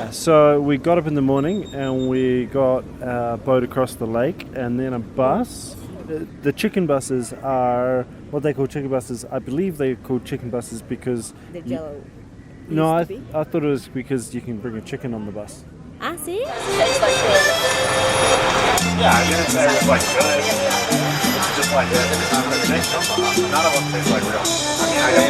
Yeah, so we got up in the morning and we got a boat across the lake and then a bus. The chicken buses are what they call chicken buses. I believe they're called chicken buses because... The jello. No, I thought it was because you can bring a chicken on the bus. Ah, see? Yeah, I didn't say it was like good. It's just like this. None of them taste like real. I mean, I guess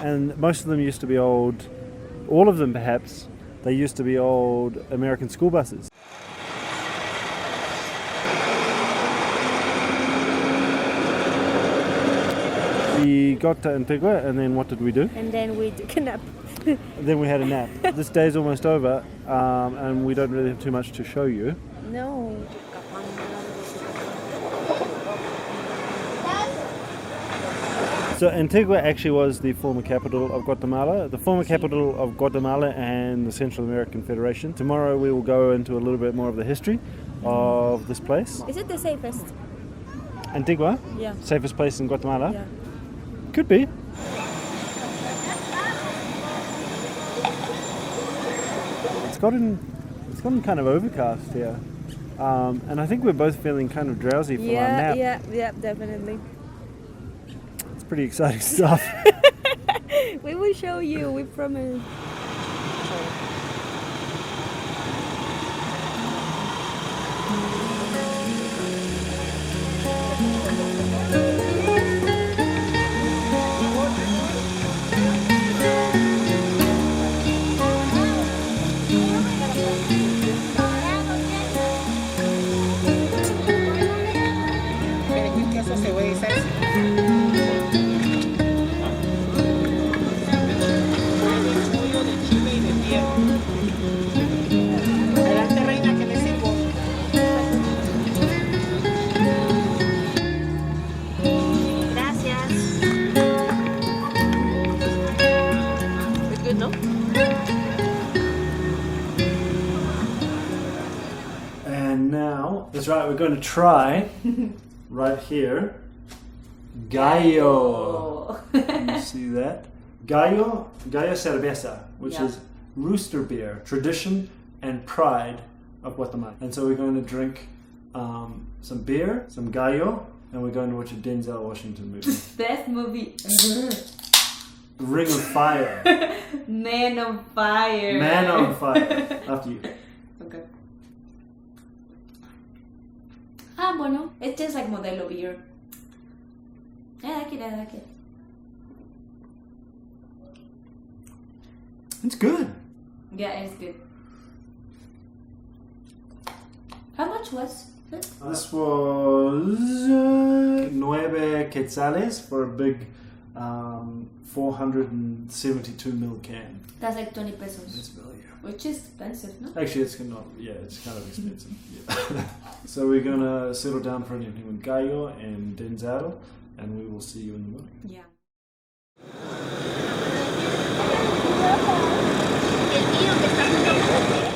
And most of them used to be old, all of them perhaps, they used to be old American school buses. We got to Antigua and then what did we do? And then we took a nap. Then we had a nap. This day's almost over and we don't really have too much to show you. No. So Antigua actually was the former capital of Guatemala, the former capital of Guatemala and the Central American Federation. Tomorrow we will go into a little bit more of the history of this place. Is it the safest? Antigua? Yeah. Safest place in Guatemala? Yeah. Could be. It's gotten kind of overcast here. And I think we're both feeling kind of drowsy from our nap. Yeah, definitely. It's pretty exciting stuff. We will show you, we promise. And now, that's right, we're going to try, right here, gallo. You see that? Gallo cerveza, which is rooster beer, tradition and pride of Guatemala. And so we're going to drink some beer, some gallo, and we're going to watch a Denzel Washington movie. Best movie. Ring of Fire. Man on Fire. Man on Fire. After you. Okay. Ah, bueno. It tastes like Modelo beer. I like it. It's good. Yeah, it's good. How much was it? This was 9 quetzales for a big 472 ml can. That's like 20 pesos. That's value. Which is expensive, no? Actually, it's not. Yeah, it's kind of expensive. Yeah. So we're gonna settle down for an evening with Gallo and Denzel, and we will see you in the morning. Yeah.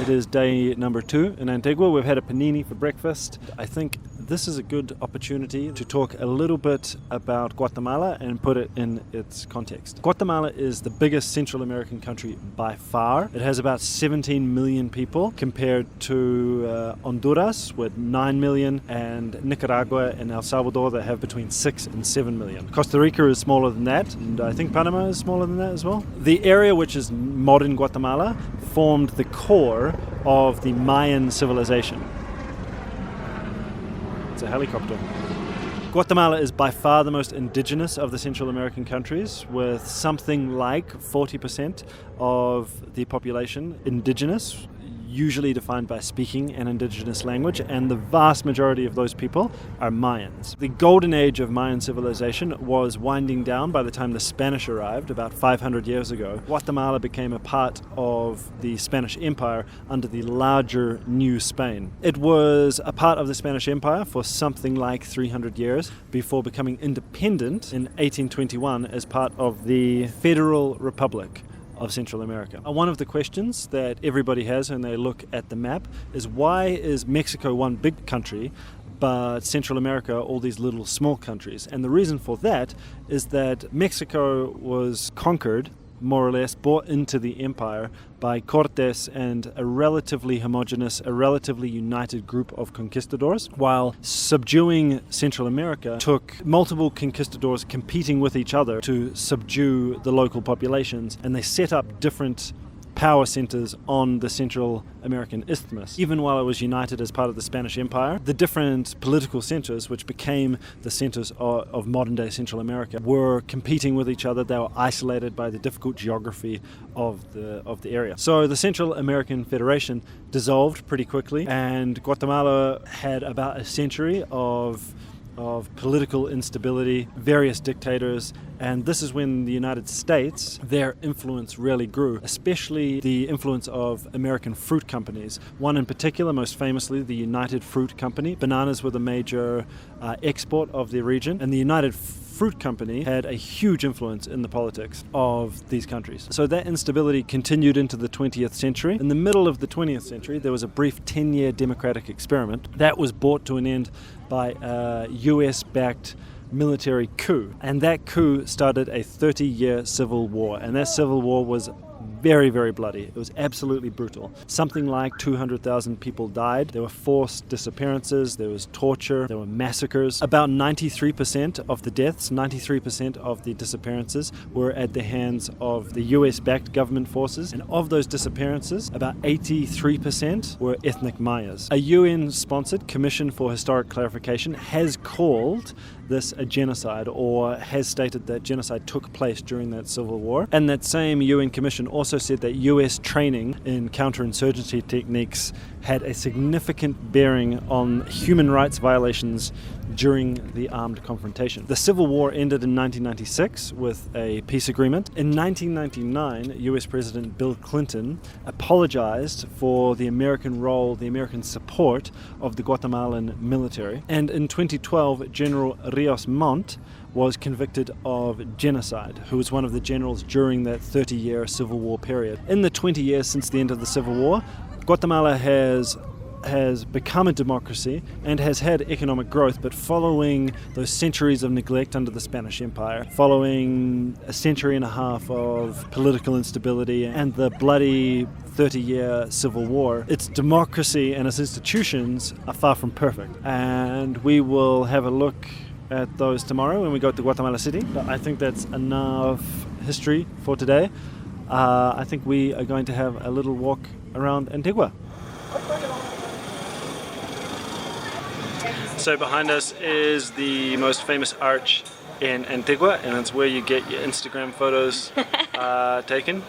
It is day number 2 in Antigua. We've had a panini for breakfast. I think this is a good opportunity to talk a little bit about Guatemala and put it in its context. Guatemala is the biggest Central American country by far. It has about 17 million people compared to Honduras with 9 million and Nicaragua and El Salvador that have between 6 and 7 million. Costa Rica is smaller than that, and I think Panama is smaller than that as well. The area, which is modern Guatemala, formed the core of the Mayan civilization. It's a helicopter. Guatemala is by far the most indigenous of the Central American countries, with something like 40% of the population indigenous. usually defined by speaking an indigenous language, and the vast majority of those people are Mayans. The golden age of Mayan civilization was winding down by the time the Spanish arrived about 500 years ago. Guatemala became a part of the Spanish Empire under the larger New Spain. It was a part of the Spanish Empire for something like 300 years before becoming independent in 1821 as part of the Federal Republic of Central America. One of the questions that everybody has when they look at the map is, why is Mexico one big country but Central America all these little small countries? And the reason for that is that Mexico was conquered, more or less brought into the empire by Cortes and a relatively homogeneous, a relatively united group of conquistadors, while subduing Central America took multiple conquistadors competing with each other to subdue the local populations, and they set up different power centers on the Central American isthmus. Even while it was united as part of the Spanish Empire, the different political centers, which became the centers of modern-day Central America, were competing with each other. They were isolated by the difficult geography of the area. So the Central American Federation dissolved pretty quickly, and Guatemala had about a century of political instability, various dictators, and this is when the United States, their influence really grew, especially the influence of American fruit companies. One in particular, most famously, the United Fruit Company. Bananas were the major export of the region, and the United Fruit Company had a huge influence in the politics of these countries. So that instability continued into the 20th century. In the middle of the 20th century, there was a brief 10-year democratic experiment that was brought to an end by a US-backed military coup. And that coup started a 30-year civil war. And that civil war was very, very bloody. It was absolutely brutal. Something like 200,000 people died. There were forced disappearances, there was torture, there were massacres. About 93% of the deaths, 93% of the disappearances were at the hands of the US-backed government forces. And of those disappearances, about 83% were ethnic Mayas. A UN-sponsored Commission for Historic Clarification has called this a genocide, or has stated that genocide took place during that civil war. And that same UN Commission also said that US training in counterinsurgency techniques had a significant bearing on human rights violations during the armed confrontation. The Civil War ended in 1996 with a peace agreement. In 1999, US President Bill Clinton apologized for the American role, the American support of the Guatemalan military. And in 2012, General Rios Montt was convicted of genocide, who was one of the generals during that 30-year Civil War period. In the 20 years since the end of the Civil War, Guatemala has become a democracy and has had economic growth, but following those centuries of neglect under the Spanish Empire, following a century and a half of political instability and the bloody 30-year civil war, its democracy and its institutions are far from perfect. And we will have a look at those tomorrow when we go to Guatemala City. But I think that's enough history for today. I think we are going to have a little walk around Antigua. So behind us is the most famous arch in Antigua, and it's where you get your Instagram photos taken.